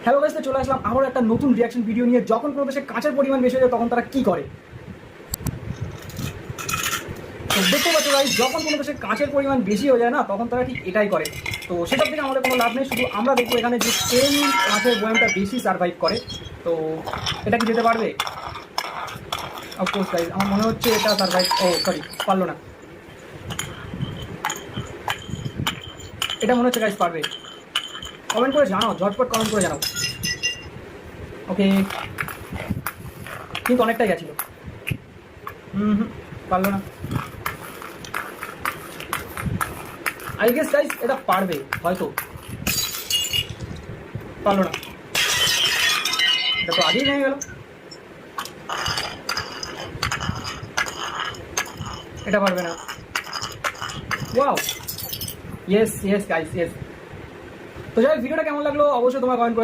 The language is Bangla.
হ্যালো গাইস, চলে আসলাম আবার একটা নতুন রিয়াকশন ভিডিও নিয়ে। যখন কোনো দেশে কাঁচের পরিমাণ বেশি হয়ে যায় তখন তারা কি করে, তো দেখতে পাচ্ছ গাইস, যখন কোনো দেশে কাঁচের পরিমাণ বেশি হয়ে যায় না তখন তারা ঠিক এটাই করে। তো সেটার থেকে আমাদের কোনো লাভ নেই, শুধু আমরা দেখবো এখানে যে কোন কাঁচের বয়ামটা বেশি সার্ভাইভ করে। তো এটা কি যেতে পারবে? অফকোর্স গাইস, আমার মনে হচ্ছে এটা সার্ভাইভ, সরি, পারলো না। এটা মনে হচ্ছে গাইস পারবে। কমেন্ট করে জানাও, ঝটপট কমেন্ট করে জানাও। ওকে, কিন্তু অনেকটাই গেছিল। পারলো না। আই গেস গাইস এটা পারবে হয়তো। পারলো না, এটা তো আগেই ভেঙে গেল। এটা পারবে না। Wow, yes yes guys, yes. তো যাই হোক, ভিডিওটা কেমন লাগলো অবশ্যই তোমার কমেন্ট করে